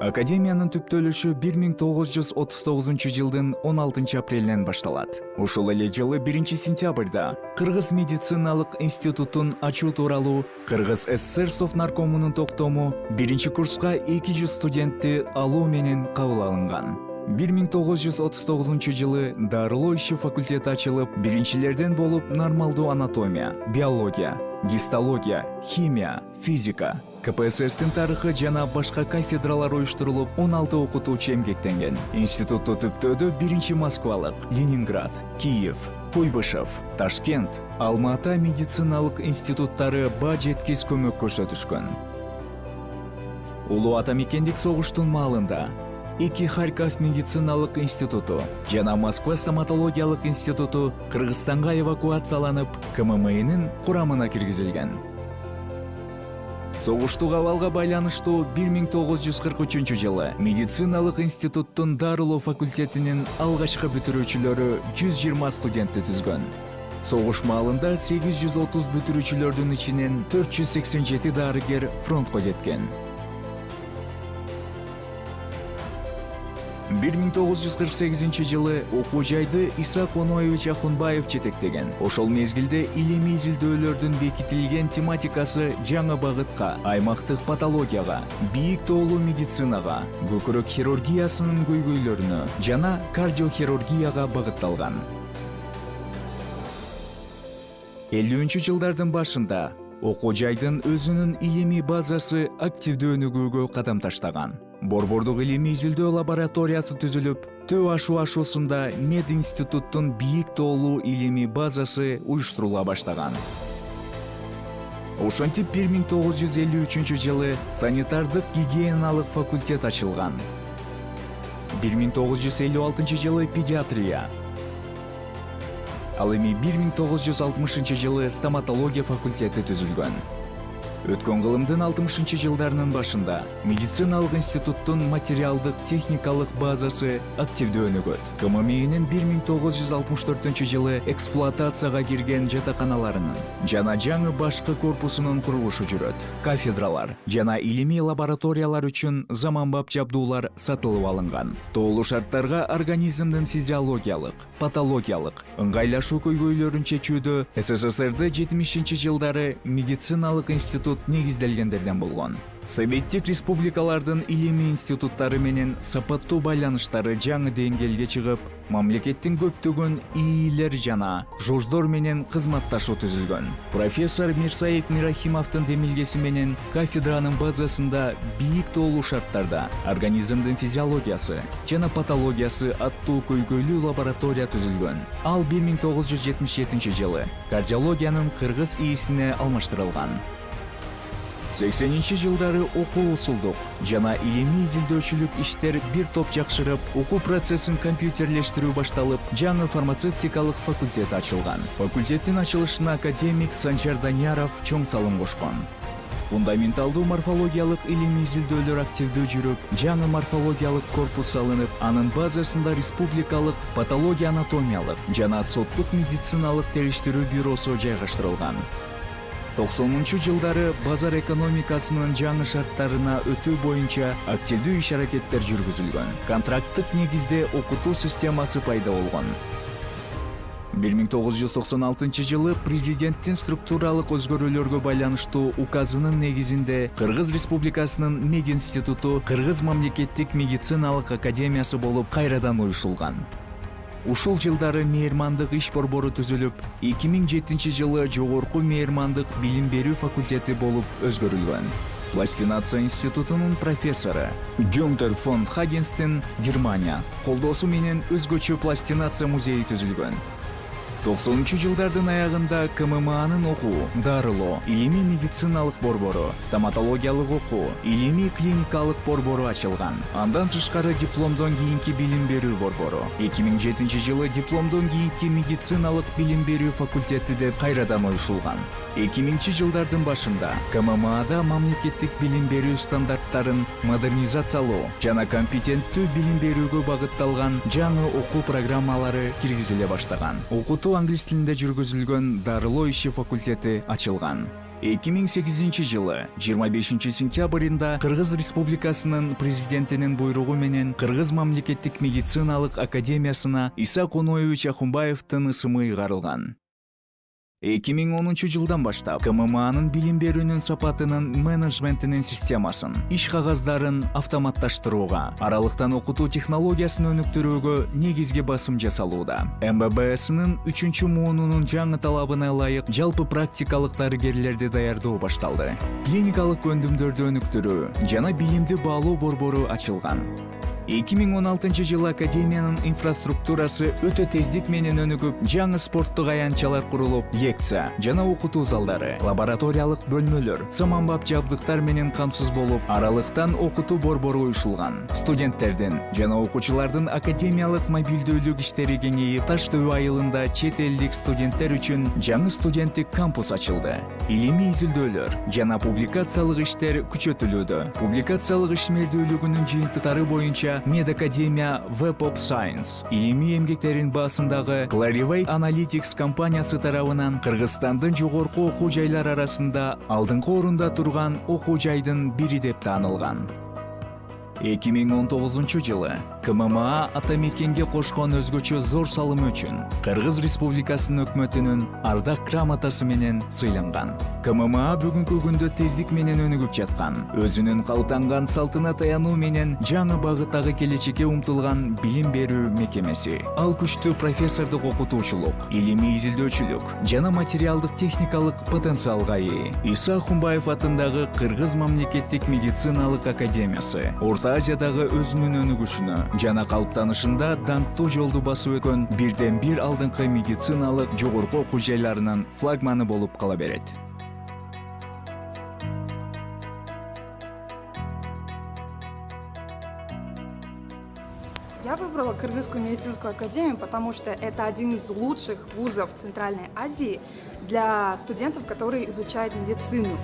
Академиянын түптөлүшү 1939 жылдын 16 апрелинен башталат. Ушул эле жылы 1 сентябрда Кыргыз медициналык институтун ачуу тууралуу Кыргыз СССР Совнаркомунун токтому 1-курска 200 студентти алуу менен кабыл алынган. 1939 жылы дарылоо иши факультети ачылып, биринчилерден болуп нормалдуу анатомия, биология, гистология, химия, физика, КПССтин тарыхы жана башка кафедралар уюштурулуп, 16 окутуучу эмгектенген. Институтту түптөөдө 1 Москвалык, Ленинград, Киев, Куйбышев, Ташкент, Алма-Ата медициналык институттары баа жеткис көмөк көрсөтүшкөн. Улуу Атамекендик согуштун маалында 2 Харьков медициналык институту жана Москва стоматологиялык институту Кыргызстанга эвакуацияланып, КММИнин курамына киргизилген. Согуштук абалга байланыштуу 1943 жылы медициналык институттун дарылоо факультетинин алгачкы бүтүрүүчүлөрү 120 студентти түзгөн. Согуш маалында 830 бүтүрүүчүлөрдүн ичинен 487 дарыгер фронтко кеткен. 1948 жылы окуу жайды Иса Коноевич Ахунбаев жетектеген. Ошол мезгилде илимий изилдөөлөрдүн бекитилген тематикасы жаңы багытка, аймактык патологияга, бийик тоолуу медицинага, көкүрөк хирургиясынын көйгөйлөрүнө жана кардиохирургияга багытталган. 50 жылдардын башында окуу жайдын өзүнүн илимий базасы активдүү өнүгүүгө кадам таштаган. Борбордук илимий изилдөө лабораториясы түзүлүп, Төө ашуусунда Мед институттун бийик тоолуу илимий базасы уюштурула баштаган. Ошентип 1953 жылы санитардык гигиеналык факультет ачылган. 1956 жылы педиатрия. Ал эми 1960 жылы стоматология факультети түзүлгөн. Өткөн кылымдын 60 жылдарынын башында медициналык институттун материалдык техникалык базасы активдүү өнүгөт. КММИнин 1964 жылы эксплуатацияга кирген жатаканаларынын жана жаңы башкы корпусунун курулушу жүрөт. Кафедралар жана илимий лабораториялар үчүн заманбап жабдуулар сатылып алынган. Тоолуу шарттарга организмдин физиологиялык, патологиялык, ыңгайлашуу көйгөйлөрүн чечүүдө СССРда 70 жылдары медициналык институт негизделгендерден болгон. Советтик республикалардын илимий институттары менен сапаттуу байланыштары жаңы деңгээлге чыгып, мамлекеттин көптөгөн иилер жана жождор менен кызматташуу түзүлгөн. Профессор Мирсаид Мирахимовдун демилгеси менен кафедранын базасында бийик тоолуу шарттарда организмдин физиологиясы жана патологиясы аттуу көйгөйлүү лаборатория түзүлгөн. Ал 1977 жылы кардиологиянын кыргыз ИИСине алмаштырылган. 80 жылдары окуу усулдук жана илимий изилдөөчүлүк иштер бир топ жакшырып, окуу процессин компьютерлештирүү башталып, жаңы фармацевтикалык факультет ачылган. Факультеттин ачылышына академик Санжар Данияров чоң салым кошкон. Фундаменталдуу морфологиялык илимий изилдөөлөр активдүү жүрүп, жаңы морфологиялык корпус салынып, анын базасында республикалык патология анатомиялык жана соттук медициналык териштирүү бюросу жайгаштырылган. 90 жылдары базар экономикасынын жаңы шарттарына өтүү боюнча активдүү иш-аракеттер жүргүзүлгөн. Контракттык негизде окутуу системасы пайда болгон. 1996 жылы президенттин структуралык өзгөрүүлөргө байланыштуу указынын негизинде Кыргыз Республикасынын Мединституту Кыргыз мамлекеттик медициналык академиясы болуп кайрадан уюшулган. Ушул жылдары мейирмандык иш борбору түзүлүп, 2007 жылы жогорку мейирмандык билим берүү факультети болуп өзгөрүлгөн. Пластинация институтунун профессору Гюнтер фон Хагенстен, Германия, колдоосу менен өзгөчө пластинация музейи түзүлгөн. 90 жылдардын аягында КММАнын окуу, дарылоо, илимий медициналык борбору, стоматологиялык окуу, илимий клиникалык борбору ачылган. Андан тышкары дипломдон кийинки билим берүү борбору. 2007 жылы дипломдон кийинки медициналык билим берүү факультети деп кайрадан уюшулган. 2000 жылдардын башында КММАда мамлекеттик билим берүү стандарттарын модернизациялоо жана компетенттүү билим берүүгө багытталган жаңы окуу программалары киргизиле баштаган. Окутуу англис тилинде жүргүзүлгөн дарылоо иши факультети ачылган. 2008 жылы 25 сентябрында Кыргыз Республикасынын президентинин буйругу менен Кыргыз мамлекеттик медициналык академиясына Иса Коноевич Ахунбаевдин ысымы ыйгарылган. 2010 жылдан баштап КММАнын билим берүүнүн сапатынын менеджментинин системасын, иш кагаздарын автоматташтырууга, аралыктан окутуу технологиясын өнүктүрүүгө негизги басым жасалууда. МББСнын 3 муунунун жаңы талабына ылайык жалпы практикалык дарыгерлерди даярдоо башталды. Клиникалык өндүмдөрдү өнүктүрүү жана билимди баалоо борбору ачылган. 2016 жылы академиянын инфраструктурасы өтө тездик менен өнүгүп, жаңы спорттук аянтчалар курулуп, лекция жана окутуу залдары, лабораториялык бөлмөлөр, саманбап жабдыктар менен камсыз болуп, аралыктан окутуу борбору уюшулган. Студенттердин жана окуучулардын академиялык мобилдүүлүк иштери кеңейип, Таш Төбө айылында чет элдик студенттер үчүн жаңы студенттик кампус ачылды. Илимий изилдөөлөр жана публикациялык иштер күчөтүлүүдө. Публикациялык ишмердүүлүгүнүн жыйынтыктары боюнча Медакадемия Web of Science илимий эмгектерин баасындагы Clarivate Analytics компаниясы тарабынан Кыргызстандын жогорку окуу жайлар арасында алдыңкы орунда турган окуу жайдын бири деп таанылган. 2019 жылы КММА Атамекенге кошкон өзгөчө зор салымы үчүн Кыргыз Республикасынын өкмөтүнүн ардак грамотасы менен сыйланган. КММА бүгүнкү күндө тездик менен өнүгүп жаткан, өзүнүн калыптанган салтына таянуу менен жаңы багыттагы келечекке умтулган билим берүү мекемеси. Ал күчтүү профессордук окутуучулук, илимий изилдөөчүлүк жана материалдык техникалык потенциалга ээ. Иса Ахунбаев атындагы Кыргыз мамлекеттик медициналык академиясы Орто Азиядагы өзүнүн өнүгүшүнө жана калыптанышында даңктуу жолду басып өткөн бирден бир алдыңкы медициналык жогорку окуу жайларынын флагманы болуп кала берет. Я выбрала Кыргызскую медицинскую академию, потому что это один из лучших вузов Центральной Азии для студентов, которые изучают медицину.